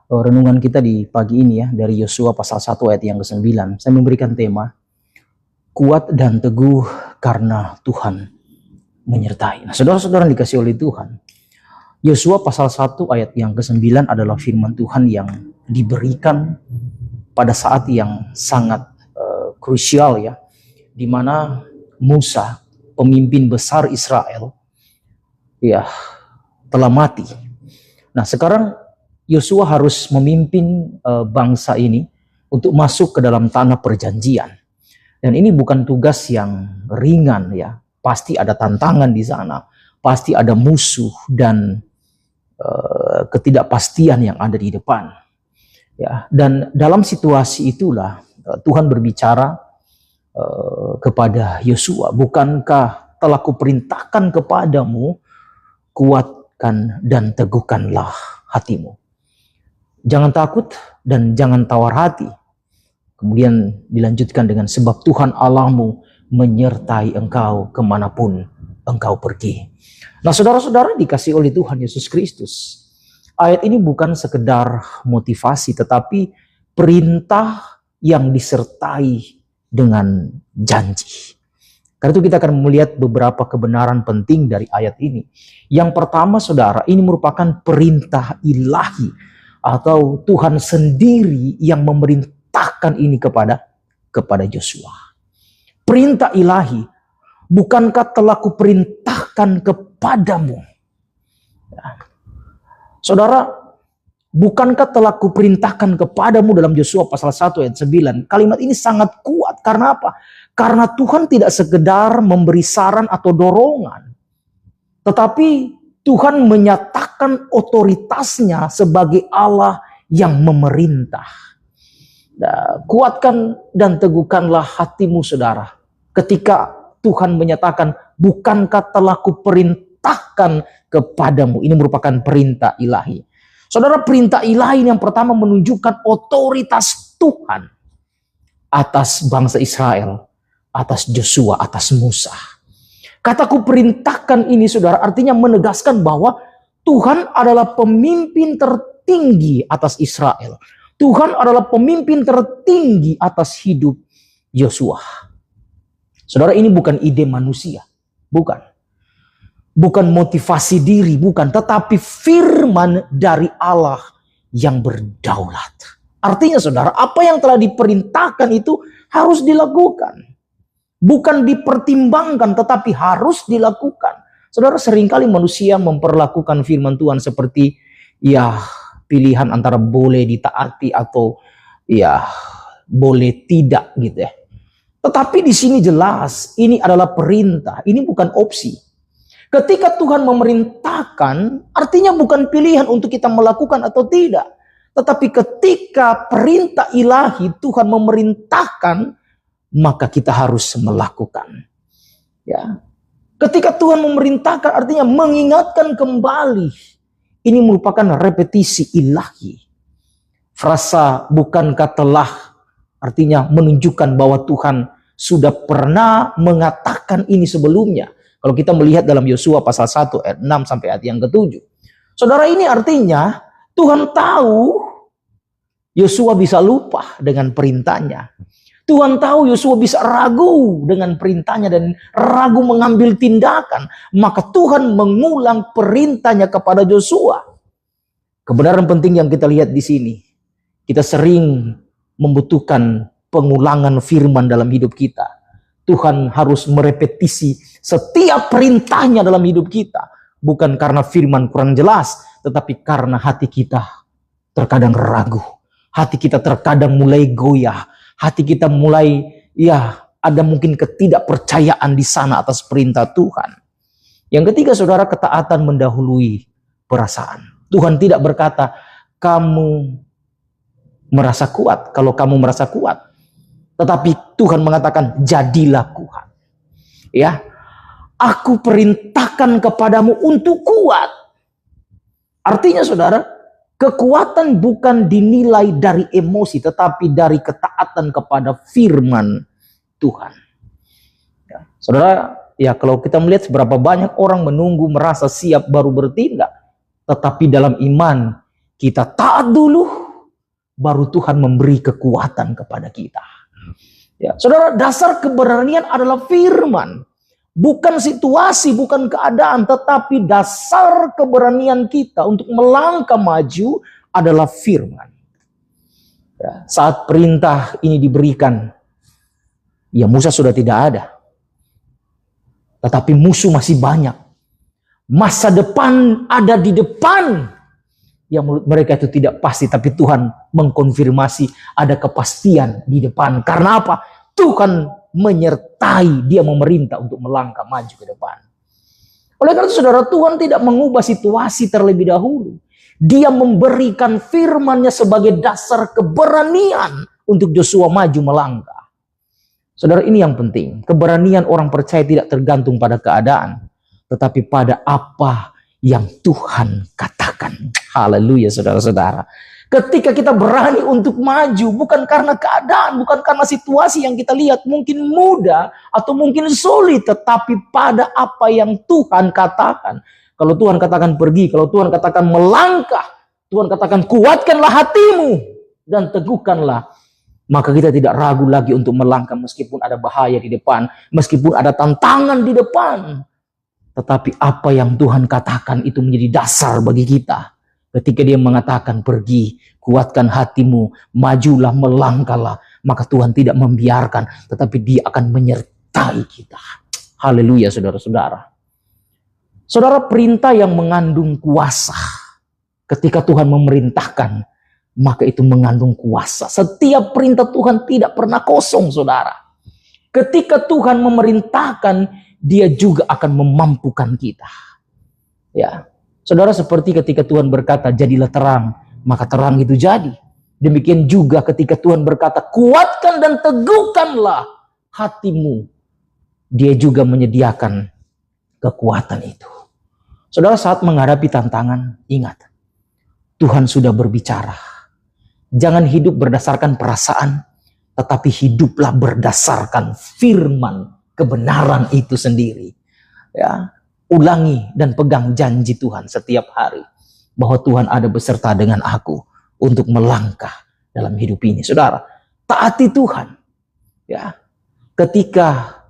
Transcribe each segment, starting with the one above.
renungan kita di pagi ini ya, dari Yosua pasal 1 ayat yang ke-9. Saya memberikan tema, kuat dan teguh karena Tuhan menyertai. Nah, saudara-saudara yang dikasih oleh Tuhan, Yosua pasal 1 ayat yang ke-9 adalah firman Tuhan yang diberikan pada saat yang sangat krusial ya, di mana Musa, pemimpin besar Israel, ya telah mati. Nah, sekarang Yosua harus memimpin bangsa ini untuk masuk ke dalam tanah perjanjian. Dan ini bukan tugas yang ringan ya. Pasti ada tantangan di sana, pasti ada musuh dan ketidakpastian yang ada di depan. Ya, dan dalam situasi itulah Tuhan berbicara kepada Yosua, bukankah telah kuperintahkan kepadamu, kuatkan dan teguhkanlah hatimu. Jangan takut dan jangan tawar hati. Kemudian dilanjutkan dengan sebab Tuhan Allahmu menyertai engkau kemanapun engkau pergi. Nah, saudara-saudara dikasih oleh Tuhan Yesus Kristus, ayat ini bukan sekedar motivasi, tetapi perintah yang disertai dengan janji. Karena itu kita akan melihat beberapa kebenaran penting dari ayat ini. Yang pertama, saudara, ini merupakan perintah ilahi, atau Tuhan sendiri yang memerintahkan ini kepada Yosua. Perintah ilahi, bukankah telah kuperintahkan kepadamu? Ya. Saudara, bukankah telah kuperintahkan kepadamu dalam Yosua pasal 1 ayat 9. Kalimat ini sangat kuat. Karena apa? Karena Tuhan tidak sekedar memberi saran atau dorongan, tetapi Tuhan menyatakan otoritasnya sebagai Allah yang memerintah. Nah, kuatkan dan teguhkanlah hatimu, saudara. Ketika Tuhan menyatakan, bukankah telah kuperintahkan kepadamu. Ini merupakan perintah ilahi. Saudara, perintah ilahi yang pertama menunjukkan otoritas Tuhan atas bangsa Israel, atas Yosua, atas Musa. Kataku perintahkan ini, saudara, artinya menegaskan bahwa Tuhan adalah pemimpin tertinggi atas Israel. Tuhan adalah pemimpin tertinggi atas hidup Yosua. Saudara, ini bukan ide manusia, bukan. Bukan motivasi diri, bukan. Tetapi firman dari Allah yang berdaulat. Artinya, saudara, apa yang telah diperintahkan itu harus dilakukan. Bukan dipertimbangkan, tetapi harus dilakukan. Saudara, seringkali manusia memperlakukan firman Tuhan seperti ya pilihan antara boleh ditaati atau ya boleh tidak gitu ya. Tetapi di sini jelas ini adalah perintah, ini bukan opsi. Ketika Tuhan memerintahkan, artinya bukan pilihan untuk kita melakukan atau tidak. Tetapi ketika perintah ilahi Tuhan memerintahkan, maka kita harus melakukan. Ya. Ketika Tuhan memerintahkan artinya mengingatkan kembali. Ini merupakan repetisi ilahi. Frasa bukankah telah artinya menunjukkan bahwa Tuhan sudah pernah mengatakan ini sebelumnya. Kalau kita melihat dalam Yosua pasal 1 ayat 6 sampai ayat yang ke-7. Saudara, ini artinya Tuhan tahu Yosua bisa lupa dengan perintahnya. Tuhan tahu Yosua bisa ragu dengan perintahnya dan ragu mengambil tindakan. Maka Tuhan mengulang perintahnya kepada Yosua. Kebenaran penting yang kita lihat di sini. Kita sering membutuhkan pengulangan firman dalam hidup kita. Tuhan harus merepetisi setiap perintahnya dalam hidup kita. Bukan karena firman kurang jelas, tetapi karena hati kita terkadang ragu. Hati kita terkadang mulai goyah. Hati kita mulai, ya ada mungkin ketidakpercayaan di sana atas perintah Tuhan. Yang ketiga, saudara, ketaatan mendahului perasaan. Tuhan tidak berkata, kamu merasa kuat kalau kamu merasa kuat. Tetapi Tuhan mengatakan, jadilah kuat. Ya, aku perintahkan kepadamu untuk kuat. Artinya, saudara, kekuatan bukan dinilai dari emosi, tetapi dari ketaatan kepada firman Tuhan. Ya, saudara, ya kalau kita melihat seberapa banyak orang menunggu merasa siap baru bertindak, tetapi dalam iman Kita taat dulu, baru Tuhan memberi kekuatan kepada kita. Ya, saudara, dasar keberanian adalah firman. Bukan situasi, bukan keadaan, tetapi dasar keberanian kita untuk melangkah maju adalah firman. Ya, saat perintah ini diberikan, ya Musa sudah tidak ada. Tetapi musuh masih banyak. Masa depan ada di depan. Yang menurut mereka itu tidak pasti, tapi Tuhan mengkonfirmasi ada kepastian di depan. Karena apa? Tuhan menyertai, dia memerintah untuk melangkah maju ke depan. Oleh karena itu saudara, Tuhan tidak mengubah situasi terlebih dahulu. Dia memberikan firman-Nya sebagai dasar keberanian untuk Yosua maju melangkah. Saudara, ini yang penting. Keberanian orang percaya tidak tergantung pada keadaan, tetapi pada apa yang Tuhan katakan. Haleluya saudara-saudara. Ketika kita berani untuk maju, bukan karena keadaan, bukan karena situasi yang kita lihat mungkin mudah atau mungkin sulit, tetapi pada apa yang Tuhan katakan. Kalau Tuhan katakan pergi, kalau Tuhan katakan melangkah, Tuhan katakan kuatkanlah hatimu dan teguhkanlah, maka kita tidak ragu lagi untuk melangkah meskipun ada bahaya di depan, meskipun ada tantangan di depan. Tetapi apa yang Tuhan katakan itu menjadi dasar bagi kita. Ketika dia mengatakan pergi, kuatkan hatimu, majulah, melangkahlah, maka Tuhan tidak membiarkan, tetapi dia akan menyertai kita. Haleluya saudara-saudara. Saudara, perintah yang mengandung kuasa. Ketika Tuhan memerintahkan, maka itu mengandung kuasa. Setiap perintah Tuhan tidak pernah kosong, saudara. Ketika Tuhan memerintahkan, dia juga akan memampukan kita. Ya, saudara, seperti ketika Tuhan berkata, jadilah terang, maka terang itu jadi. Demikian juga ketika Tuhan berkata, kuatkan dan teguhkanlah hatimu. Dia juga menyediakan kekuatan itu. Saudara, saat menghadapi tantangan, ingat, Tuhan sudah berbicara. Jangan hidup berdasarkan perasaan, tetapi hiduplah berdasarkan firman kebenaran itu sendiri. Ya, ulangi dan pegang janji Tuhan setiap hari bahwa Tuhan ada beserta dengan aku untuk melangkah dalam hidup ini. Saudara, taati Tuhan. Ya, ketika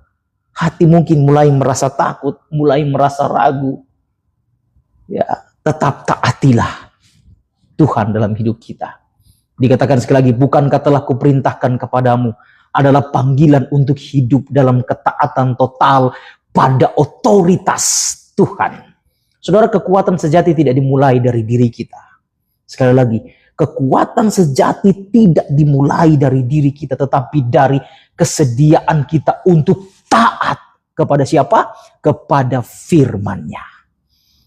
hati mungkin mulai merasa takut, mulai merasa ragu, ya, tetap taatilah Tuhan dalam hidup kita. Dikatakan sekali lagi, bukankah telah kuperintahkan kepadamu adalah panggilan untuk hidup dalam ketaatan total pada otoritas Tuhan. Saudara, kekuatan sejati tidak dimulai dari diri kita. Sekali lagi, kekuatan sejati tidak dimulai dari diri kita, tetapi dari kesediaan kita untuk taat kepada siapa? Kepada firman-Nya.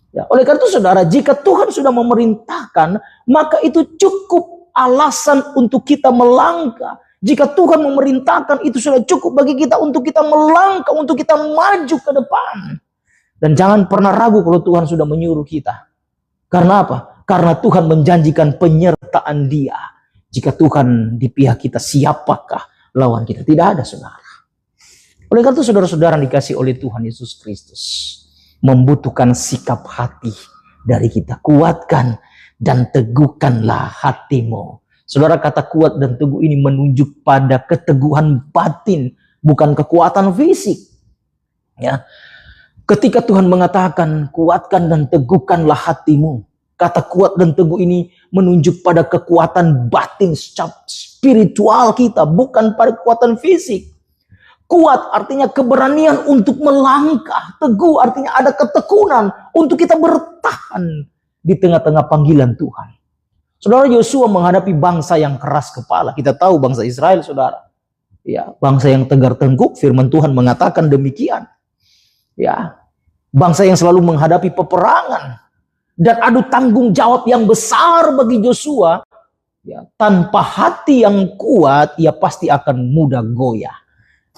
Ya, oleh karena itu saudara, jika Tuhan sudah memerintahkan, maka itu cukup alasan untuk kita melangkah. Jika Tuhan memerintahkan, itu sudah cukup bagi kita untuk kita melangkah, untuk kita maju ke depan. Dan jangan pernah ragu kalau Tuhan sudah menyuruh kita. Karena apa? Karena Tuhan menjanjikan penyertaan Dia. Jika Tuhan di pihak kita, siapakah lawan kita? Tidak ada, saudara. Oleh karena itu saudara-saudara dikasih oleh Tuhan Yesus Kristus, membutuhkan sikap hati dari kita. Kuatkan dan teguhkanlah hatimu. Saudara, kata kuat dan teguh ini menunjuk pada keteguhan batin, bukan kekuatan fisik. Ya, ketika Tuhan mengatakan kuatkan dan teguhkanlah hatimu, kata kuat dan teguh ini menunjuk pada kekuatan batin spiritual kita, bukan pada kekuatan fisik. Kuat artinya keberanian untuk melangkah, teguh artinya ada ketekunan untuk kita bertahan di tengah-tengah panggilan Tuhan. Saudara, Yosua menghadapi bangsa yang keras kepala. Kita tahu bangsa Israel, saudara. Ya, bangsa yang tegar tengkuk, firman Tuhan mengatakan demikian. Ya, bangsa yang selalu menghadapi peperangan dan adu tanggung jawab yang besar bagi Yosua. Ya, tanpa hati yang kuat, ia pasti akan mudah goyah.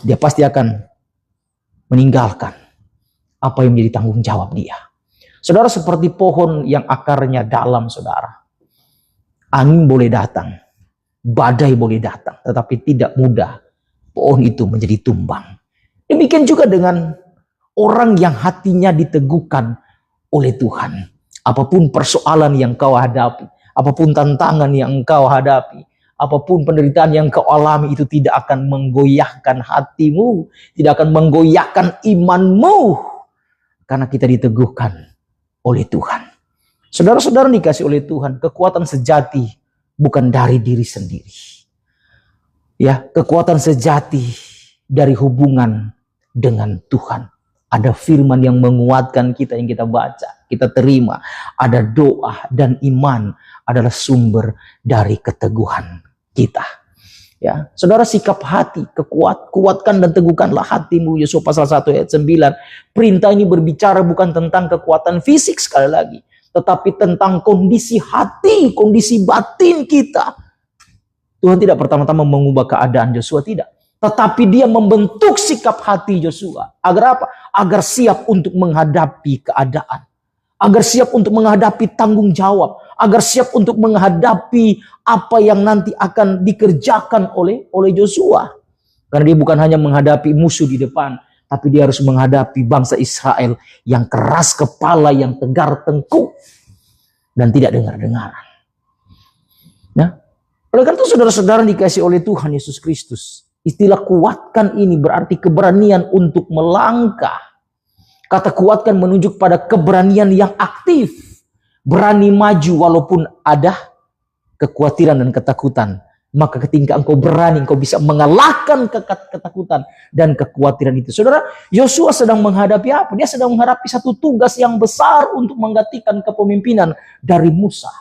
Dia pasti akan meninggalkan apa yang menjadi tanggung jawab dia. Saudara, seperti pohon yang akarnya dalam, saudara. Angin boleh datang, badai boleh datang, tetapi tidak mudah pohon itu menjadi tumbang. Demikian juga dengan orang yang hatinya diteguhkan oleh Tuhan. Apapun persoalan yang kau hadapi, apapun tantangan yang engkau hadapi, apapun penderitaan yang engkau alami, itu tidak akan menggoyahkan hatimu, tidak akan menggoyahkan imanmu, karena kita diteguhkan oleh Tuhan. Saudara-saudara dikasih oleh Tuhan, kekuatan sejati bukan dari diri sendiri. Ya, kekuatan sejati dari hubungan dengan Tuhan. Ada firman yang menguatkan kita, yang kita baca, kita terima. Ada doa, dan iman adalah sumber dari keteguhan kita. Ya, saudara, sikap hati, kuatkan dan teguhkanlah hatimu. Yosua pasal 1 ayat 9. Perintah ini berbicara bukan tentang kekuatan fisik sekali lagi, tetapi tentang kondisi hati, kondisi batin kita. Tuhan tidak pertama-tama mengubah keadaan Yosua, tidak. Tetapi dia membentuk sikap hati Yosua. Agar apa? Agar siap untuk menghadapi keadaan. Agar siap untuk menghadapi tanggung jawab. Agar siap untuk menghadapi apa yang nanti akan dikerjakan oleh Yosua. Karena dia bukan hanya menghadapi musuh di depan, tapi dia harus menghadapi bangsa Israel yang keras kepala, yang tegar tengkuk, dan tidak dengar-dengaran. Nah, oleh karena itu saudara-saudara dikasih oleh Tuhan Yesus Kristus, istilah kuatkan ini berarti keberanian untuk melangkah. Kata kuatkan menunjuk pada keberanian yang aktif. Berani maju walaupun ada kekhawatiran dan ketakutan. Maka ketika engkau berani, engkau bisa mengalahkan ketakutan dan kekhawatiran itu. Saudara, Yosua sedang menghadapi apa? Dia sedang menghadapi satu tugas yang besar untuk menggantikan kepemimpinan dari Musa.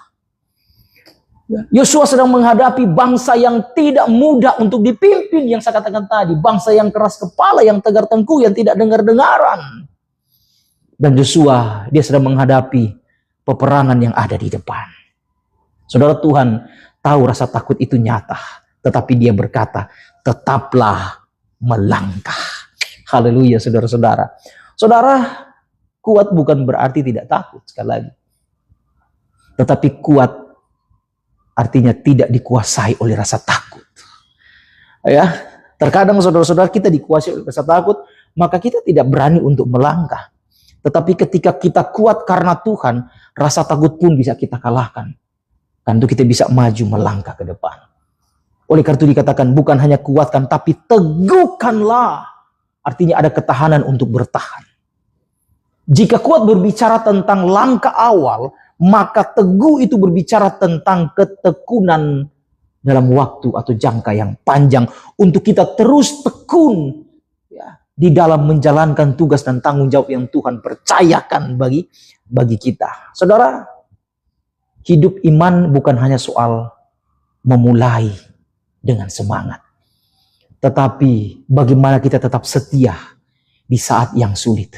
Yosua sedang menghadapi bangsa yang tidak mudah untuk dipimpin, yang saya katakan tadi. Bangsa yang keras kepala, yang tegar tengkuk, yang tidak dengar-dengaran. Dan Yosua, dia sedang menghadapi peperangan yang ada di depan. Saudara, Tuhan tahu rasa takut itu nyata, tetapi dia berkata, tetaplah melangkah. Haleluya, saudara-saudara. Saudara, kuat bukan berarti tidak takut, sekali lagi. Tetapi kuat artinya tidak dikuasai oleh rasa takut. Ya, terkadang saudara-saudara kita dikuasai oleh rasa takut, maka kita tidak berani untuk melangkah. Tetapi ketika kita kuat karena Tuhan, rasa takut pun bisa kita kalahkan. Kan itu kita bisa maju melangkah ke depan. Oleh karena itu dikatakan bukan hanya kuatkan, tapi teguhkanlah. Artinya ada ketahanan untuk bertahan. Jika kuat berbicara tentang langkah awal, maka teguh itu berbicara tentang ketekunan dalam waktu atau jangka yang panjang. Untuk kita terus tekun ya, di dalam menjalankan tugas dan tanggung jawab yang Tuhan percayakan bagi kita. Saudara, hidup iman bukan hanya soal memulai dengan semangat. Tetapi bagaimana kita tetap setia di saat yang sulit.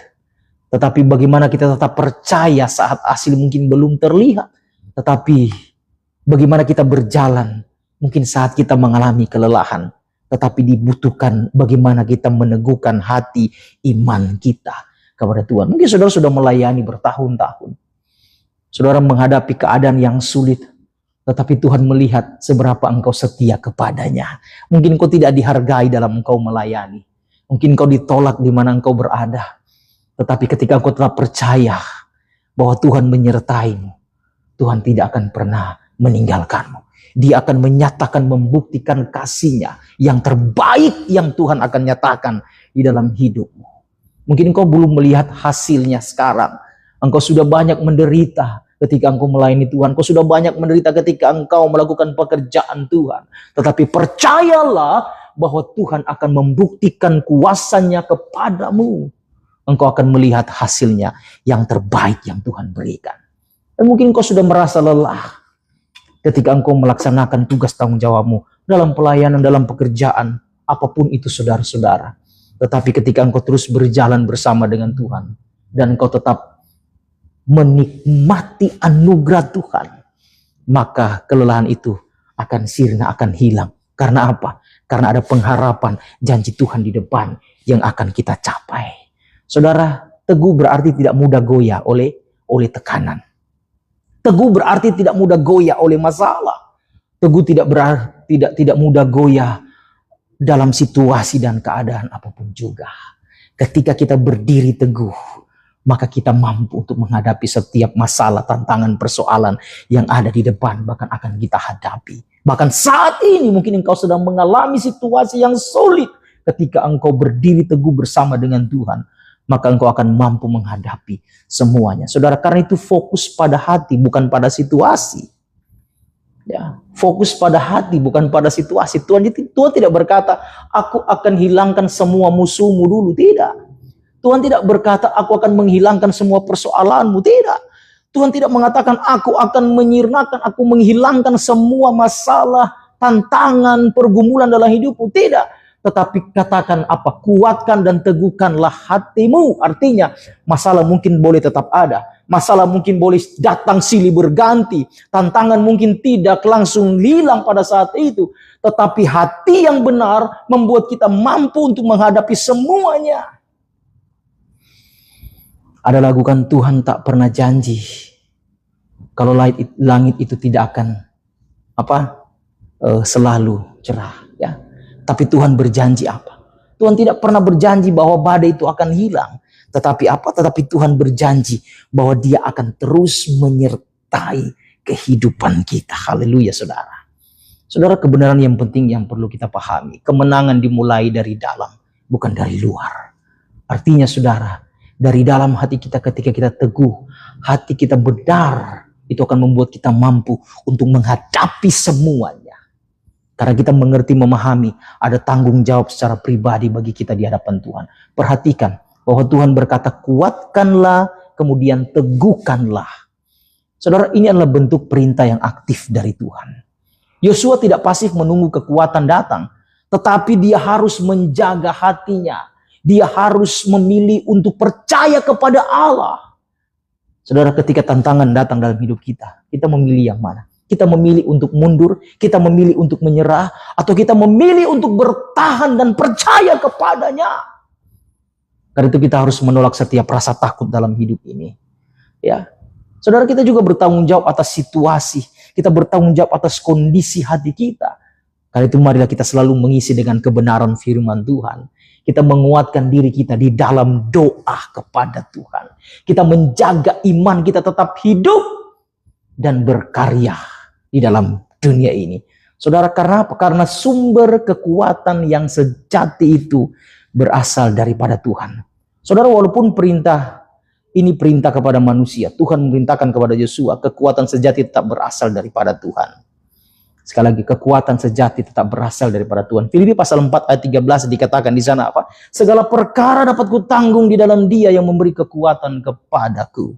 Tetapi bagaimana kita tetap percaya saat hasil mungkin belum terlihat. Tetapi bagaimana kita berjalan mungkin saat kita mengalami kelelahan. Tetapi dibutuhkan bagaimana kita meneguhkan hati iman kita kepada Tuhan. Mungkin saudara sudah melayani bertahun-tahun. Saudara menghadapi keadaan yang sulit. Tetapi Tuhan melihat seberapa engkau setia kepadanya. Mungkin engkau tidak dihargai dalam engkau melayani. Mungkin engkau ditolak di mana engkau berada. Tetapi ketika engkau tetap percaya bahwa Tuhan menyertaimu, Tuhan tidak akan pernah meninggalkanmu. Dia akan menyatakan, membuktikan kasih-Nya yang terbaik yang Tuhan akan nyatakan di dalam hidupmu. Mungkin engkau belum melihat hasilnya sekarang. Engkau sudah banyak menderita ketika engkau melayani Tuhan. Engkau sudah banyak menderita ketika engkau melakukan pekerjaan Tuhan. Tetapi percayalah bahwa Tuhan akan membuktikan kuasa-Nya kepadamu. Engkau akan melihat hasilnya yang terbaik yang Tuhan berikan. Dan mungkin engkau sudah merasa lelah ketika engkau melaksanakan tugas tanggung jawabmu dalam pelayanan, dalam pekerjaan, apapun itu saudara-saudara. Tetapi ketika engkau terus berjalan bersama dengan Tuhan, dan engkau tetap menikmati anugerah Tuhan, maka kelelahan itu akan sirna, akan hilang. Karena apa? Karena ada pengharapan janji Tuhan di depan yang akan kita capai. Saudara, teguh berarti tidak mudah goyah oleh tekanan. Teguh berarti tidak mudah goyah oleh masalah. Teguh tidak berarti tidak mudah goyah dalam situasi dan keadaan apapun juga. Ketika kita berdiri teguh, maka kita mampu untuk menghadapi setiap masalah, tantangan, persoalan yang ada di depan, bahkan akan kita hadapi. Bahkan saat ini mungkin engkau sedang mengalami situasi yang sulit. Ketika engkau berdiri teguh bersama dengan Tuhan, maka engkau akan mampu menghadapi semuanya. Saudara, karena itu fokus pada hati, bukan pada situasi. Ya, fokus pada hati, bukan pada situasi. Tuhan tidak berkata, aku akan hilangkan semua musuhmu dulu. Tidak. Tuhan tidak berkata, aku akan menghilangkan semua persoalanmu. Tidak. Tuhan tidak mengatakan, aku akan menyirnakan, aku menghilangkan semua masalah, tantangan, pergumulan dalam hidupmu. Tidak. Tetapi katakan apa? Kuatkan dan teguhkanlah hatimu. Artinya, masalah mungkin boleh tetap ada. Masalah mungkin boleh datang silih berganti. Tantangan mungkin tidak langsung hilang pada saat itu. Tetapi hati yang benar membuat kita mampu untuk menghadapi semuanya. Ada lagu kan, Tuhan tak pernah janji kalau langit itu tidak akan selalu cerah, ya. Tapi Tuhan berjanji apa? Tuhan tidak pernah berjanji bahwa badai itu akan hilang. Tetapi apa? Tetapi Tuhan berjanji bahwa Dia akan terus menyertai kehidupan kita. Haleluya, saudara. Saudara, kebenaran yang penting yang perlu kita pahami. Kemenangan dimulai dari dalam, bukan dari luar. Artinya, saudara, dari dalam hati kita ketika kita teguh, hati kita benar, itu akan membuat kita mampu untuk menghadapi semuanya. Karena kita mengerti, memahami, ada tanggung jawab secara pribadi bagi kita di hadapan Tuhan. Perhatikan bahwa Tuhan berkata, kuatkanlah, kemudian teguhkanlah. Saudara, ini adalah bentuk perintah yang aktif dari Tuhan. Yosua tidak pasif menunggu kekuatan datang, tetapi dia harus menjaga hatinya. Dia harus memilih untuk percaya kepada Allah. Saudara, ketika tantangan datang dalam hidup kita, kita memilih yang mana? Kita memilih untuk mundur, kita memilih untuk menyerah, atau kita memilih untuk bertahan dan percaya kepadanya. Karena itu kita harus menolak setiap rasa takut dalam hidup ini. Ya, saudara, kita juga bertanggung jawab atas situasi, kita bertanggung jawab atas kondisi hati kita. Karena itu marilah kita selalu mengisi dengan kebenaran firman Tuhan. Kita menguatkan diri kita di dalam doa kepada Tuhan. Kita menjaga iman kita tetap hidup dan berkarya di dalam dunia ini. Saudara, karena apa? Karena sumber kekuatan yang sejati itu berasal daripada Tuhan. Saudara, walaupun perintah ini perintah kepada manusia, Tuhan memerintahkan kepada Yosua, kekuatan sejati tetap berasal daripada Tuhan. Sekali lagi, kekuatan sejati tetap berasal daripada Tuhan. Filipi pasal 4 ayat 13 dikatakan di sana apa? Segala perkara dapat kutanggung di dalam Dia yang memberi kekuatan kepadaku.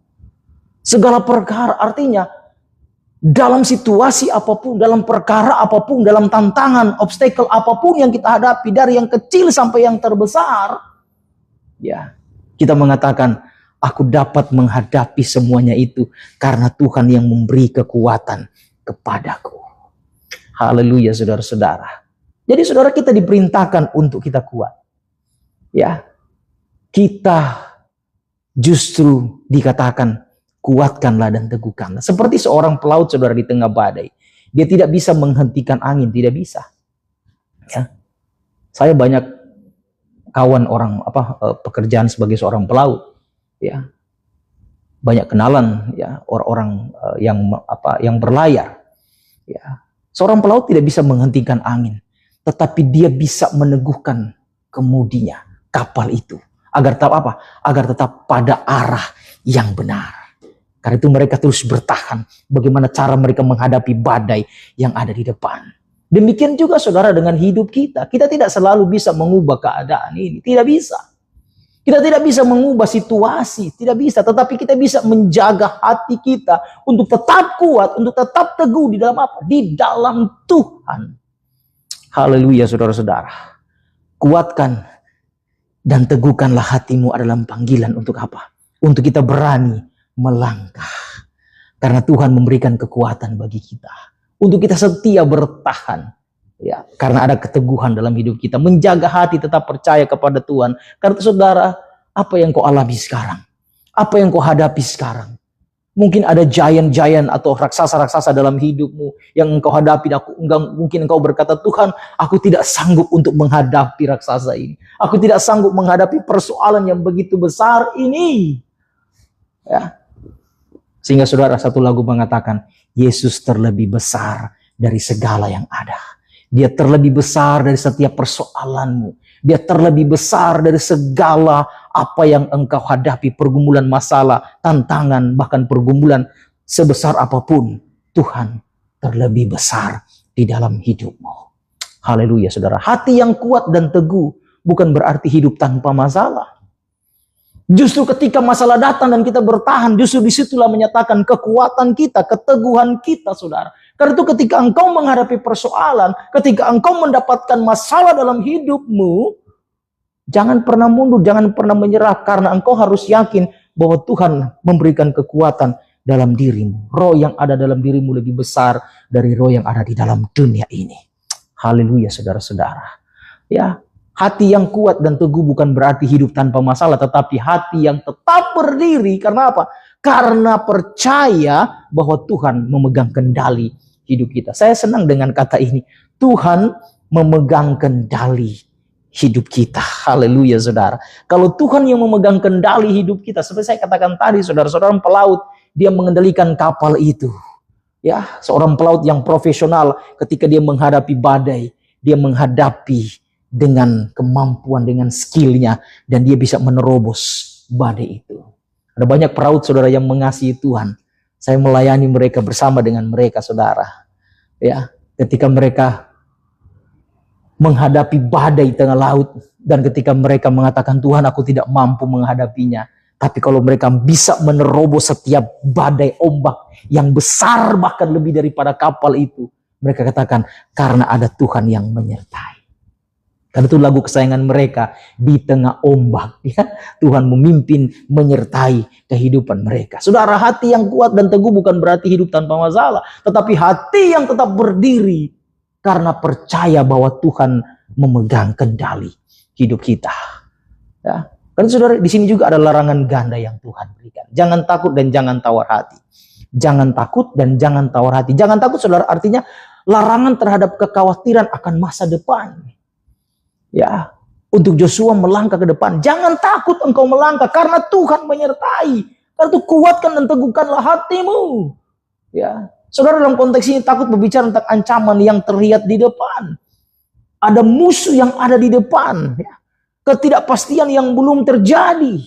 Segala perkara artinya dalam situasi apapun, dalam perkara apapun, dalam tantangan, obstacle apapun yang kita hadapi, dari yang kecil sampai yang terbesar, ya, kita mengatakan, aku dapat menghadapi semuanya itu karena Tuhan yang memberi kekuatan kepadaku. Haleluya, saudara-saudara. Jadi saudara, kita diperintahkan untuk kita kuat. Ya, kita justru dikatakan kuatkanlah dan teguhkanlah. Seperti seorang pelaut, saudara, di tengah badai. Dia tidak bisa menghentikan angin, tidak bisa. Ya, saya banyak kawan orang pekerjaan sebagai seorang pelaut. Ya, banyak kenalan, ya, orang-orang yang berlayar. Ya. Seorang pelaut tidak bisa menghentikan angin, tetapi dia bisa meneguhkan kemudinya kapal itu agar tetap apa? Agar tetap pada arah yang benar. Karena itu mereka terus bertahan. Bagaimana cara mereka menghadapi badai yang ada di depan. Demikian juga saudara dengan hidup kita. Kita tidak selalu bisa mengubah keadaan ini, tidak bisa. Kita tidak bisa mengubah situasi, tidak bisa. Tetapi kita bisa menjaga hati kita untuk tetap kuat, untuk tetap teguh di dalam apa? Di dalam Tuhan. Haleluya, saudara-saudara. Kuatkan dan teguhkanlah hatimu adalah panggilan untuk apa? Untuk kita berani melangkah. Karena Tuhan memberikan kekuatan bagi kita. Untuk kita setia bertahan. Ya, karena ada keteguhan dalam hidup kita, menjaga hati tetap percaya kepada Tuhan. Karena saudara, apa yang kau alami sekarang? Apa yang kau hadapi sekarang? Mungkin ada giant atau raksasa-raksasa dalam hidupmu yang engkau hadapi. Mungkin engkau berkata, Tuhan, aku tidak sanggup untuk menghadapi raksasa ini. Aku tidak sanggup menghadapi persoalan yang begitu besar ini. Ya. Sehingga saudara, satu lagu mengatakan, Yesus terlebih besar dari segala yang ada. Dia terlebih besar dari setiap persoalanmu. Dia terlebih besar dari segala apa yang engkau hadapi, pergumulan, masalah, tantangan, bahkan pergumulan sebesar apapun. Tuhan terlebih besar di dalam hidupmu. Haleluya saudara. Hati yang kuat dan teguh bukan berarti hidup tanpa masalah. Justru ketika masalah datang dan kita bertahan, justru disitulah menyatakan kekuatan kita, keteguhan kita, saudara. Karena itu ketika engkau menghadapi persoalan, ketika engkau mendapatkan masalah dalam hidupmu, jangan pernah mundur, jangan pernah menyerah, karena engkau harus yakin bahwa Tuhan memberikan kekuatan dalam dirimu. Roh yang ada dalam dirimu lebih besar dari roh yang ada di dalam dunia ini. Haleluya saudara-saudara. Ya. Hati yang kuat dan teguh bukan berarti hidup tanpa masalah, tetapi hati yang tetap berdiri. Karena apa? Karena percaya bahwa Tuhan memegang kendali hidup kita. Saya senang dengan kata ini. Tuhan memegang kendali hidup kita. Haleluya saudara. Kalau Tuhan yang memegang kendali hidup kita, seperti saya katakan tadi, saudara-saudara pelaut, dia mengendalikan kapal itu. Ya, seorang pelaut yang profesional ketika dia menghadapi badai, dia menghadapi dengan kemampuan, dengan skillnya, dan dia bisa menerobos badai itu. Ada banyak peraut saudara yang mengasihi Tuhan. Saya melayani mereka bersama dengan mereka saudara. Ya, ketika mereka menghadapi badai tengah laut, dan ketika mereka mengatakan, Tuhan aku tidak mampu menghadapinya. Tapi kalau mereka bisa menerobos setiap badai ombak yang besar bahkan lebih daripada kapal itu, mereka katakan karena ada Tuhan yang menyertai. Karena itu lagu kesayangan mereka, di tengah ombak, ya, Tuhan memimpin, menyertai kehidupan mereka. Saudara, hati yang kuat dan teguh bukan berarti hidup tanpa masalah, tetapi hati yang tetap berdiri karena percaya bahwa Tuhan memegang kendali hidup kita. Ya. Karena saudara, di sini juga ada larangan ganda yang Tuhan berikan. Jangan takut dan jangan tawar hati. Jangan takut dan jangan tawar hati. Jangan takut saudara, artinya larangan terhadap kekhawatiran akan masa depan. Ya, untuk Joshua melangkah ke depan. Jangan takut engkau melangkah karena Tuhan menyertai. Karena itu kuatkan dan teguhkanlah hatimu. Ya, saudara dalam konteks ini takut berbicara tentang ancaman yang terlihat di depan. Ada musuh yang ada di depan. Ya. Ketidakpastian yang belum terjadi.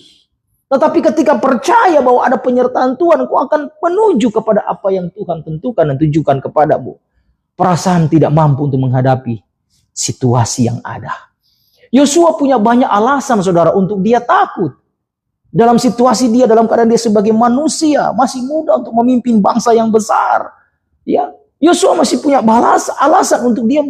Tetapi ketika percaya bahwa ada penyertaan Tuhan, kau akan menuju kepada apa yang Tuhan tentukan dan tunjukkan kepadamu. Perasaan tidak mampu untuk menghadapi situasi yang ada. Yosua punya banyak alasan saudara untuk dia takut. Dalam situasi dia, dalam keadaan dia sebagai manusia, masih muda untuk memimpin bangsa yang besar. Ya, Yosua masih punya alasan untuk dia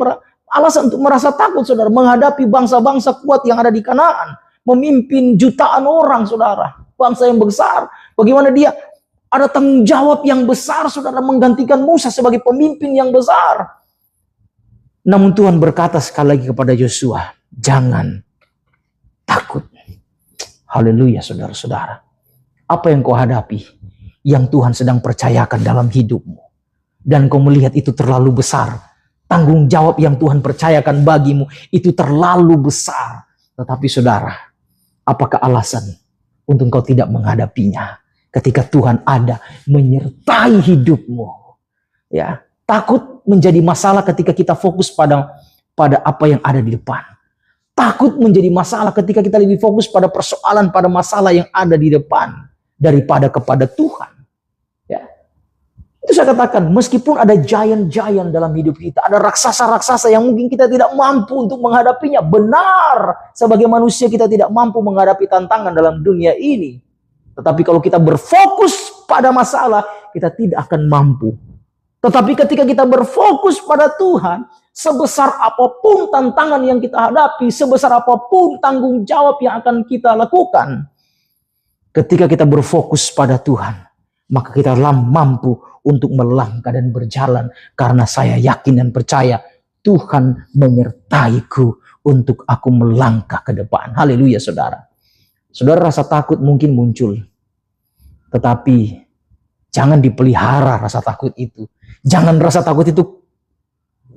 merasa takut saudara, menghadapi bangsa-bangsa kuat yang ada di Kanaan, memimpin jutaan orang saudara, bangsa yang besar. Bagaimana dia ada tanggung jawab yang besar saudara, menggantikan Musa sebagai pemimpin yang besar. Namun Tuhan berkata sekali lagi kepada Yosua, jangan takut. Haleluya saudara-saudara. Apa yang kau hadapi, yang Tuhan sedang percayakan dalam hidupmu, dan kau melihat itu terlalu besar, tanggung jawab yang Tuhan percayakan bagimu itu terlalu besar. Tetapi saudara, apakah alasan untuk kau tidak menghadapinya ketika Tuhan ada menyertai hidupmu? Ya, takut menjadi masalah ketika kita fokus pada apa yang ada di depan. Takut menjadi masalah ketika kita lebih fokus pada persoalan, pada masalah yang ada di depan daripada kepada Tuhan. Ya. Itu saya katakan, meskipun ada giant-giant dalam hidup kita, ada raksasa-raksasa yang mungkin kita tidak mampu untuk menghadapinya. Benar, sebagai manusia kita tidak mampu menghadapi tantangan dalam dunia ini. Tetapi kalau kita berfokus pada masalah, kita tidak akan mampu. Tetapi ketika kita berfokus pada Tuhan, sebesar apapun tantangan yang kita hadapi, sebesar apapun tanggung jawab yang akan kita lakukan, ketika kita berfokus pada Tuhan, maka kita mampu untuk melangkah dan berjalan. Karena saya yakin dan percaya Tuhan menyertaiku untuk aku melangkah ke depan. Haleluya saudara. Saudara, rasa takut mungkin muncul, tetapi jangan dipelihara rasa takut itu. Jangan rasa takut itu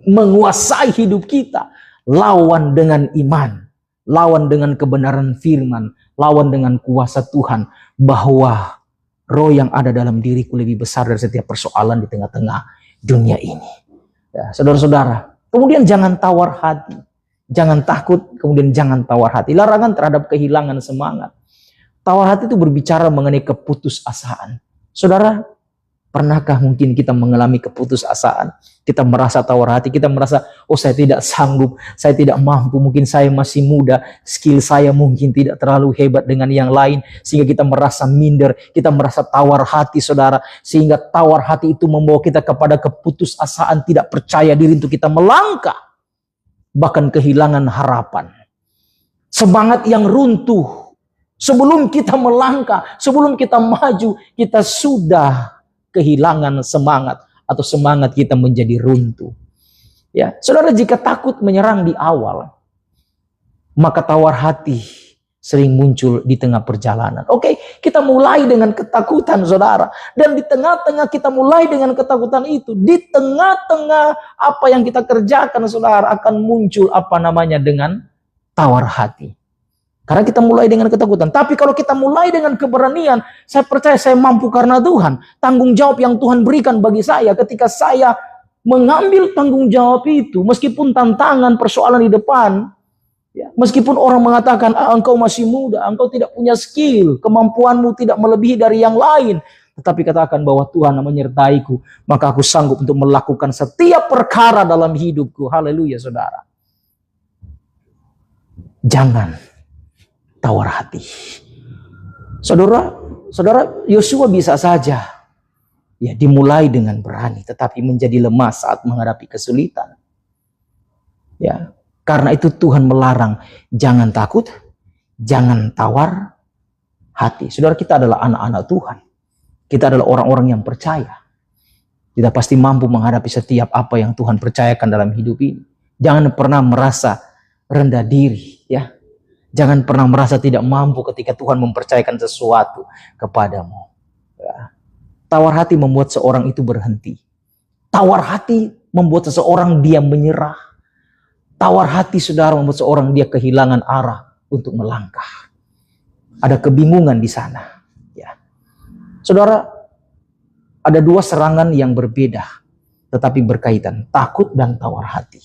menguasai hidup kita. Lawan dengan iman, lawan dengan kebenaran firman, lawan dengan kuasa Tuhan, bahwa roh yang ada dalam diriku lebih besar dari setiap persoalan di tengah-tengah dunia ini. Ya, saudara-saudara, kemudian jangan tawar hati. Jangan takut, kemudian jangan tawar hati. Larangan terhadap kehilangan semangat. Tawar hati itu berbicara mengenai keputusasaan. Saudara, pernahkah mungkin kita mengalami keputusasaan? Kita merasa tawar hati, kita merasa, oh saya tidak sanggup, saya tidak mampu, mungkin saya masih muda, skill saya mungkin tidak terlalu hebat dengan yang lain, sehingga kita merasa minder, kita merasa tawar hati, saudara. Sehingga tawar hati itu membawa kita kepada keputusasaan, tidak percaya diri untuk kita melangkah, bahkan kehilangan harapan. Semangat yang runtuh. Sebelum kita melangkah, sebelum kita maju, kita sudah kehilangan semangat, atau semangat kita menjadi runtuh. Ya, saudara, jika takut menyerang di awal, maka tawar hati sering muncul di tengah perjalanan. Oke, kita mulai dengan ketakutan, saudara. Dan di tengah-tengah kita mulai dengan ketakutan itu, di tengah-tengah apa yang kita kerjakan, saudara, akan muncul dengan tawar hati. Karena kita mulai dengan ketakutan. Tapi kalau kita mulai dengan keberanian, saya percaya saya mampu karena Tuhan. Tanggung jawab yang Tuhan berikan bagi saya ketika saya mengambil tanggung jawab itu, meskipun tantangan, persoalan di depan, ya, meskipun orang mengatakan, engkau masih muda, engkau tidak punya skill, kemampuanmu tidak melebihi dari yang lain. Tetapi katakan bahwa Tuhan menyertaiku, maka aku sanggup untuk melakukan setiap perkara dalam hidupku. Haleluya, saudara. Jangan tawar hati. Saudara, Yosua bisa saja ya dimulai dengan berani, tetapi menjadi lemah saat menghadapi kesulitan. Ya, karena itu Tuhan melarang, jangan takut, jangan tawar hati. Saudara, kita adalah anak-anak Tuhan. Kita adalah orang-orang yang percaya. Kita pasti mampu menghadapi setiap apa yang Tuhan percayakan dalam hidup ini. Jangan pernah merasa rendah diri, ya. Jangan pernah merasa tidak mampu ketika Tuhan mempercayakan sesuatu kepadamu. Ya. Tawar hati membuat seorang itu berhenti. Tawar hati membuat seseorang dia menyerah. Tawar hati, saudara, membuat seorang dia kehilangan arah untuk melangkah. Ada kebingungan di sana. Ya. Saudara, ada dua serangan yang berbeda, tetapi berkaitan. Takut dan tawar hati.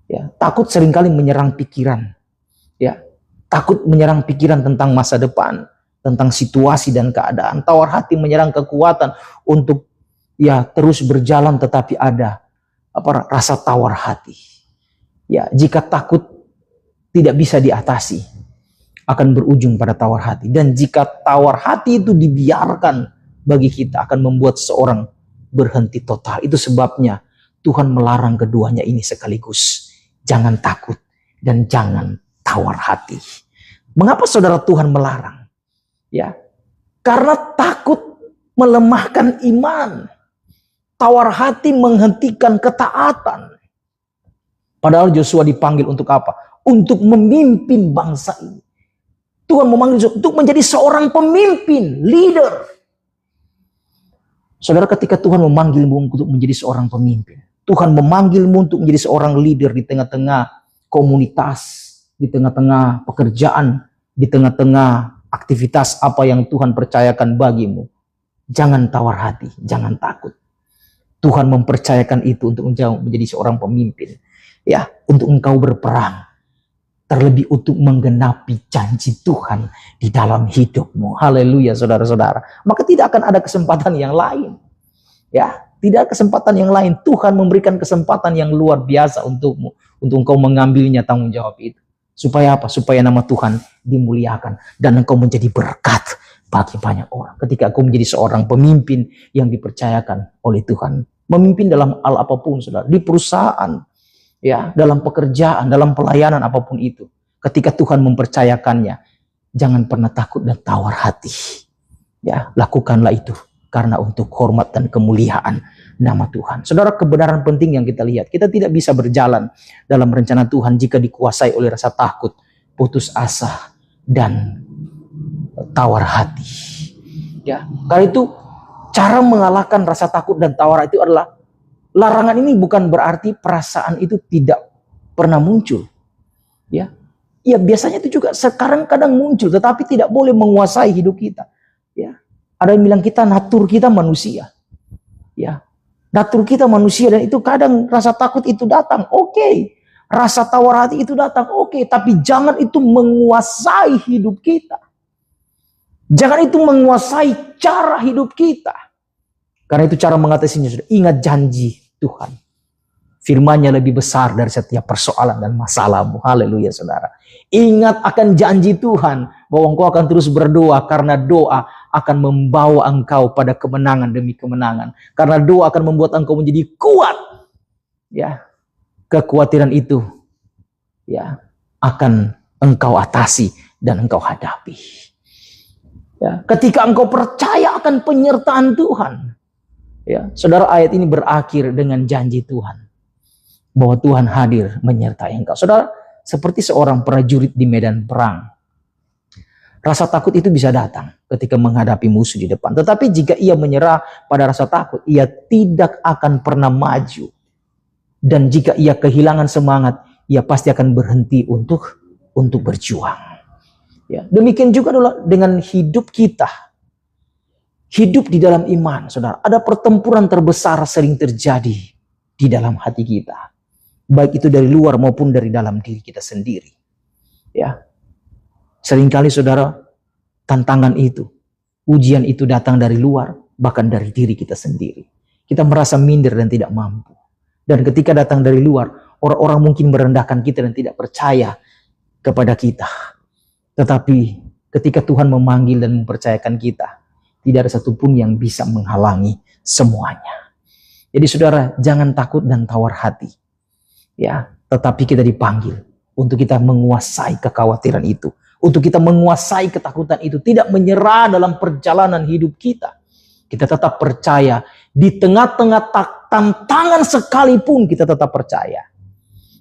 Ya. Takut seringkali menyerang pikiran. Ya. Takut menyerang pikiran tentang masa depan, tentang situasi dan keadaan. Tawar hati menyerang kekuatan untuk ya terus berjalan, tetapi ada rasa tawar hati. Ya, jika takut tidak bisa diatasi, akan berujung pada tawar hati. Dan jika tawar hati itu dibiarkan bagi kita, akan membuat seorang berhenti total. Itu sebabnya Tuhan melarang keduanya ini sekaligus. Jangan takut dan jangan tawar hati. Mengapa saudara Tuhan melarang? Ya, karena takut melemahkan iman. Tawar hati menghentikan ketaatan. Padahal Yosua dipanggil untuk apa? Untuk memimpin bangsa ini. Tuhan memanggil Yosua untuk menjadi seorang pemimpin, leader. Saudara, ketika Tuhan memanggilmu untuk menjadi seorang pemimpin, Tuhan memanggilmu untuk menjadi seorang leader di tengah-tengah komunitas, di tengah-tengah pekerjaan, di tengah-tengah aktivitas apa yang Tuhan percayakan bagimu. Jangan tawar hati, jangan takut. Tuhan mempercayakan itu untuk menjadi seorang pemimpin. Ya, untuk engkau berperang. Terlebih untuk menggenapi janji Tuhan di dalam hidupmu. Haleluya, saudara-saudara. Maka tidak akan ada kesempatan yang lain. Ya, tidak ada kesempatan yang lain. Tuhan memberikan kesempatan yang luar biasa untukmu. Untuk engkau mengambilnya tanggung jawab itu. Supaya apa? Supaya nama Tuhan dimuliakan. Dan engkau menjadi berkat bagi banyak orang. Ketika engkau menjadi seorang pemimpin yang dipercayakan oleh Tuhan. Memimpin dalam hal apapun, saudara. Di perusahaan, ya, dalam pekerjaan, dalam pelayanan apapun itu. Ketika Tuhan mempercayakannya, jangan pernah takut dan tawar hati. Ya, lakukanlah itu. Karena untuk hormat dan kemuliaan nama Tuhan. Saudara, kebenaran penting yang kita lihat. Kita tidak bisa berjalan dalam rencana Tuhan jika dikuasai oleh rasa takut, putus asa, dan tawar hati. Ya, karena itu cara mengalahkan rasa takut dan tawar itu adalah, larangan ini bukan berarti perasaan itu tidak pernah muncul. Ya, ya biasanya itu juga sekarang kadang muncul, tetapi tidak boleh menguasai hidup kita. Ya, Ada yang bilang kita natur kita manusia. Ya. Natur kita manusia dan itu kadang rasa takut itu datang. Oke. Rasa tawar hati itu datang. Oke, tapi jangan itu menguasai hidup kita. Jangan itu menguasai cara hidup kita. Karena itu cara mengatasinya sudah. Ingat janji Tuhan. Firman-Nya lebih besar dari setiap persoalan dan masalahmu. Haleluya saudara. Ingat akan janji Tuhan bahwa engkau akan terus berdoa karena doa akan membawa engkau pada kemenangan demi kemenangan. Karena doa akan membuat engkau menjadi kuat. Ya, kekhawatiran itu ya akan engkau atasi dan engkau hadapi. Ya, ketika engkau percaya akan penyertaan Tuhan. Ya, saudara, ayat ini berakhir dengan janji Tuhan bahwa Tuhan hadir menyertai engkau. Saudara, seperti seorang prajurit di medan perang. Rasa takut itu bisa datang ketika menghadapi musuh di depan. Tetapi jika ia menyerah pada rasa takut, ia tidak akan pernah maju. Dan jika ia kehilangan semangat, ia pasti akan berhenti untuk berjuang. Ya, demikian juga dengan hidup kita. Hidup di dalam iman, saudara. Ada pertempuran terbesar sering terjadi di dalam hati kita. Baik itu dari luar maupun dari dalam diri kita sendiri. Ya. Seringkali saudara, tantangan itu, ujian itu datang dari luar, bahkan dari diri kita sendiri. Kita merasa minder dan tidak mampu. Dan ketika datang dari luar, orang-orang mungkin merendahkan kita dan tidak percaya kepada kita. Tetapi ketika Tuhan memanggil dan mempercayakan kita, tidak ada satupun yang bisa menghalangi semuanya. Jadi saudara, jangan takut dan tawar hati. Ya, tetapi kita dipanggil untuk kita menguasai kekhawatiran itu. Untuk kita menguasai ketakutan itu. Tidak menyerah dalam perjalanan hidup kita. Kita tetap percaya. Di tengah-tengah tantangan sekalipun kita tetap percaya.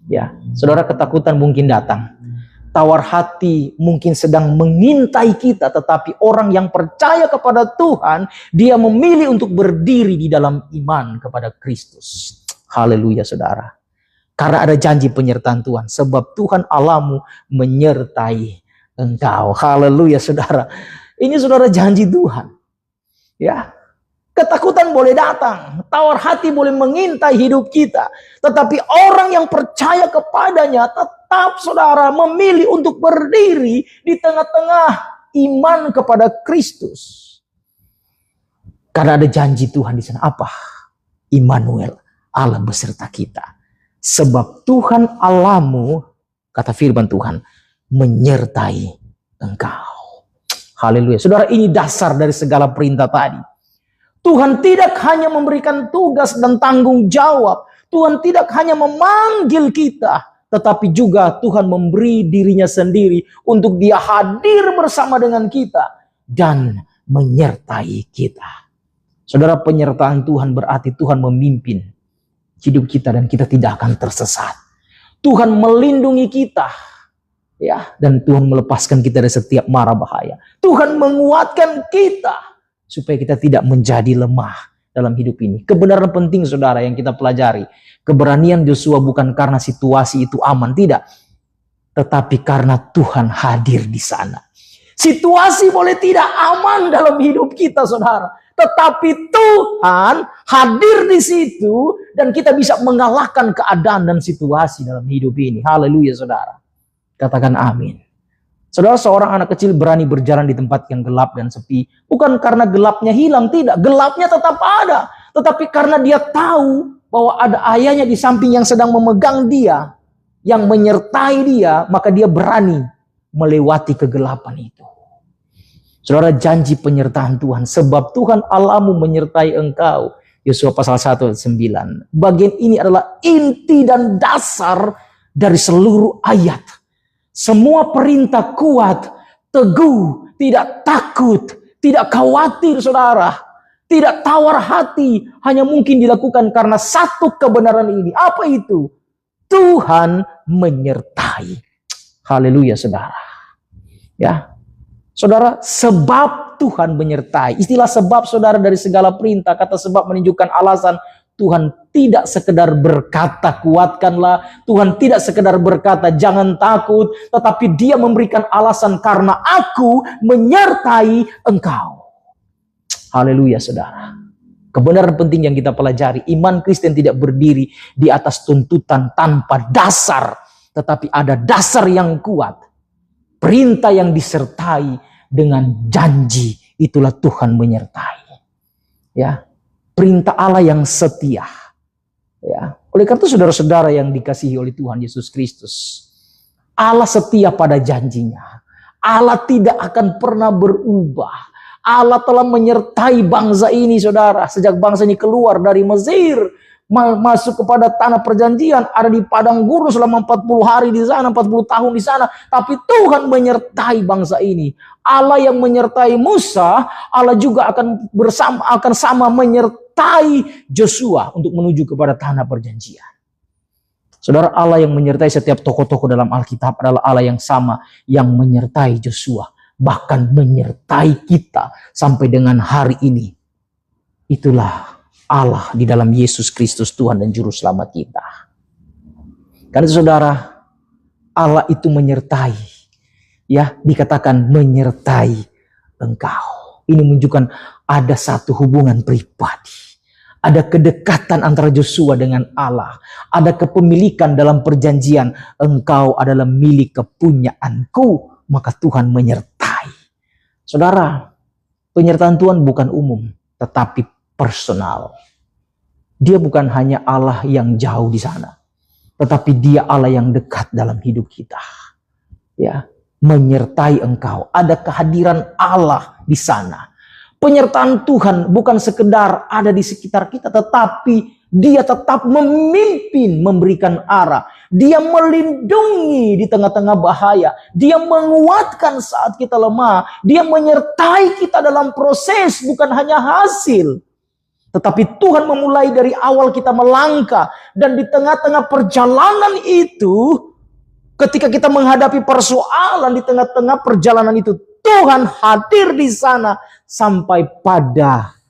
Ya, saudara, ketakutan mungkin datang. Tawar hati mungkin sedang mengintai kita. Tetapi orang yang percaya kepada Tuhan, dia memilih untuk berdiri di dalam iman kepada Kristus. Haleluya saudara. Karena ada janji penyertaan Tuhan. Sebab Tuhan Allahmu menyertai engkau. Haleluya saudara. Ini saudara janji Tuhan. Ya. Ketakutan boleh datang. Tawar hati boleh mengintai hidup kita. Tetapi orang yang percaya kepadanya tetap saudara memilih untuk berdiri di tengah-tengah iman kepada Kristus. Karena ada janji Tuhan di sana. Apa? Immanuel, Allah beserta kita. Sebab Tuhan Allahmu, kata firman Tuhan, menyertai engkau. Haleluya. Saudara, ini dasar dari segala perintah tadi. Tuhan tidak hanya memberikan tugas dan tanggung jawab. Tuhan tidak hanya memanggil kita. Tetapi juga Tuhan memberi dirinya sendiri untuk dia hadir bersama dengan kita. Dan menyertai kita. Saudara, penyertaan Tuhan berarti Tuhan memimpin hidup kita dan kita tidak akan tersesat. Tuhan melindungi kita. Ya, dan Tuhan melepaskan kita dari setiap mara bahaya. Tuhan menguatkan kita supaya kita tidak menjadi lemah dalam hidup ini. Kebenaran penting saudara yang kita pelajari. Keberanian Yosua bukan karena situasi itu aman, tidak. Tetapi karena Tuhan hadir di sana. Situasi boleh tidak aman dalam hidup kita saudara. Tetapi Tuhan hadir di situ dan kita bisa mengalahkan keadaan dan situasi dalam hidup ini. Haleluya saudara. Katakan amin. Saudara, seorang anak kecil berani berjalan di tempat yang gelap dan sepi. Bukan karena gelapnya hilang, tidak. Gelapnya tetap ada. Tetapi karena dia tahu bahwa ada ayahnya di samping yang sedang memegang dia. Yang menyertai dia, maka dia berani melewati kegelapan itu. Saudara, janji penyertaan Tuhan. Sebab Tuhan Allahmu menyertai engkau. Yosua pasal 1 ayat 9. Bagian ini adalah inti dan dasar dari seluruh ayat. Semua perintah kuat, teguh, tidak takut, tidak khawatir saudara. Tidak tawar hati, hanya mungkin dilakukan karena satu kebenaran ini. Apa itu? Tuhan menyertai. Haleluya saudara. Ya. Saudara, sebab Tuhan menyertai. Istilah sebab saudara dari segala perintah, kata sebab menunjukkan alasan. Tuhan tidak sekedar berkata kuatkanlah, Tuhan tidak sekedar berkata jangan takut, tetapi dia memberikan alasan karena aku menyertai engkau. Haleluya saudara. Kebenaran penting yang kita pelajari, iman Kristen tidak berdiri di atas tuntutan tanpa dasar, tetapi ada dasar yang kuat. Perintah yang disertai dengan janji, itulah Tuhan menyertai. Ya, perintah Allah yang setia. Ya, oleh karena itu saudara-saudara yang dikasihi oleh Tuhan Yesus Kristus, Allah setia pada janjinya. Allah tidak akan pernah berubah. Allah telah menyertai bangsa ini, saudara. Sejak bangsa ini keluar dari Mesir, masuk kepada tanah perjanjian, ada di padang gurun selama 40 hari di sana, 40 tahun di sana. Tapi Tuhan menyertai bangsa ini. Allah yang menyertai Musa, Allah juga akan sama menyertai Joshua untuk menuju kepada tanah perjanjian. Saudara, Allah yang menyertai setiap tokoh-tokoh dalam Alkitab adalah Allah yang sama yang menyertai Joshua. Bahkan menyertai kita sampai dengan hari ini. Itulah Allah di dalam Yesus Kristus Tuhan dan Juru Selamat kita. Karena itu saudara, Allah itu menyertai. Ya, dikatakan menyertai engkau. Ini menunjukkan ada satu hubungan pribadi. Ada kedekatan antara Joshua dengan Allah. Ada kepemilikan dalam perjanjian. Engkau adalah milik kepunyaanku. Maka Tuhan menyertai. Saudara, penyertaan Tuhan bukan umum, tetapi personal. Dia bukan hanya Allah yang jauh di sana, tetapi Dia Allah yang dekat dalam hidup kita. Ya, menyertai engkau. Ada kehadiran Allah di sana. Penyertaan Tuhan bukan sekedar ada di sekitar kita, tetapi Dia tetap memimpin, memberikan arah. Dia melindungi di tengah-tengah bahaya. Dia menguatkan saat kita lemah. Dia menyertai kita dalam proses, bukan hanya hasil. Tetapi Tuhan memulai dari awal kita melangkah. Dan di tengah-tengah perjalanan itu, ketika kita menghadapi persoalan di tengah-tengah perjalanan itu, Tuhan hadir di sana sampai pada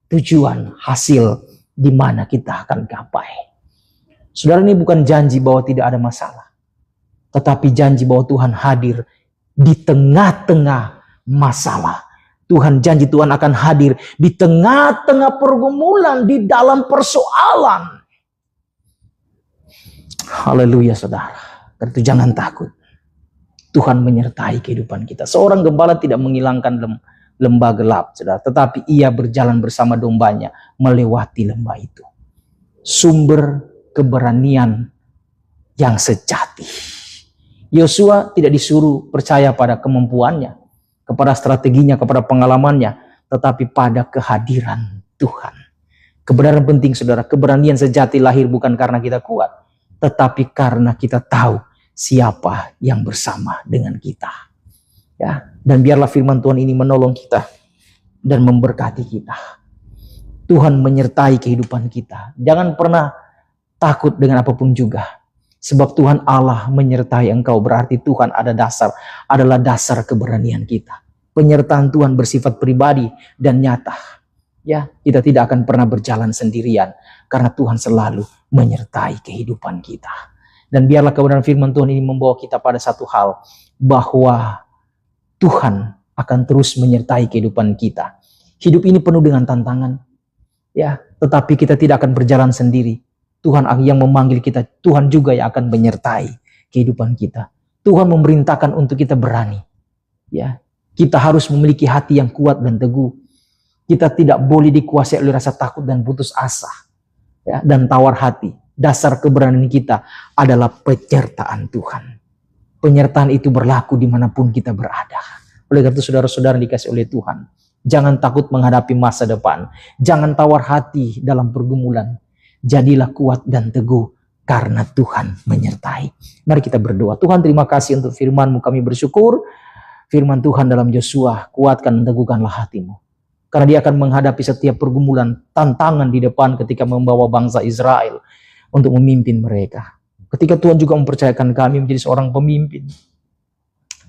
tujuan hasil di mana kita akan gapai. Saudara, ini bukan janji bahwa tidak ada masalah, tetapi janji bahwa Tuhan hadir di tengah-tengah masalah. Tuhan janji Tuhan akan hadir di tengah-tengah pergumulan, di dalam persoalan. Haleluya saudara. Karena itu jangan takut. Tuhan menyertai kehidupan kita. Seorang gembala tidak menghilangkan lembah gelap, saudara, tetapi ia berjalan bersama dombanya melewati lembah itu. Sumber keberanian yang sejati. Yosua tidak disuruh percaya pada kemampuannya, kepada strateginya, kepada pengalamannya, tetapi pada kehadiran Tuhan. Kebenaran penting saudara, keberanian sejati lahir bukan karena kita kuat, tetapi karena kita tahu siapa yang bersama dengan kita. Ya, dan biarlah firman Tuhan ini menolong kita dan memberkati kita. Tuhan menyertai kehidupan kita. Jangan pernah takut dengan apapun juga. Sebab Tuhan Allah menyertai engkau, berarti Tuhan adalah dasar keberanian kita. Penyertaan Tuhan bersifat pribadi dan nyata. Ya, kita tidak akan pernah berjalan sendirian karena Tuhan selalu menyertai kehidupan kita. Dan biarlah kebenaran firman Tuhan ini membawa kita pada satu hal, bahwa Tuhan akan terus menyertai kehidupan kita. Hidup ini penuh dengan tantangan, ya, tetapi kita tidak akan berjalan sendiri. Tuhan yang memanggil kita, Tuhan juga yang akan menyertai kehidupan kita. Tuhan memerintahkan untuk kita berani. Ya, kita harus memiliki hati yang kuat dan teguh. Kita tidak boleh dikuasai oleh rasa takut dan putus asa, ya, dan tawar hati. Dasar keberanian kita adalah penyertaan Tuhan. Penyertaan itu berlaku dimanapun kita berada. Oleh karena itu saudara-saudara dikasih oleh Tuhan, jangan takut menghadapi masa depan. Jangan tawar hati dalam pergumulan. Jadilah kuat dan teguh karena Tuhan menyertai. Mari kita berdoa. Tuhan, terima kasih untuk firman-Mu. Kami bersyukur firman Tuhan dalam Yosua, kuatkan dan teguhkanlah hatimu. Karena dia akan menghadapi setiap pergumulan, tantangan di depan ketika membawa bangsa Israel untuk memimpin mereka. Ketika Tuhan juga mempercayakan kami menjadi seorang pemimpin,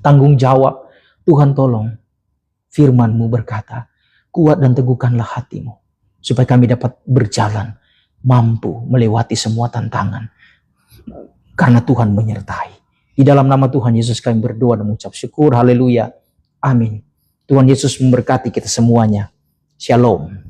tanggung jawab, Tuhan tolong firman-Mu berkata, kuat dan teguhkanlah hatimu, supaya kami dapat berjalan, mampu melewati semua tantangan, karena Tuhan menyertai. Di dalam nama Tuhan Yesus kami berdoa dan mengucap syukur, haleluya, amin. Tuhan Yesus memberkati kita semuanya. Shalom.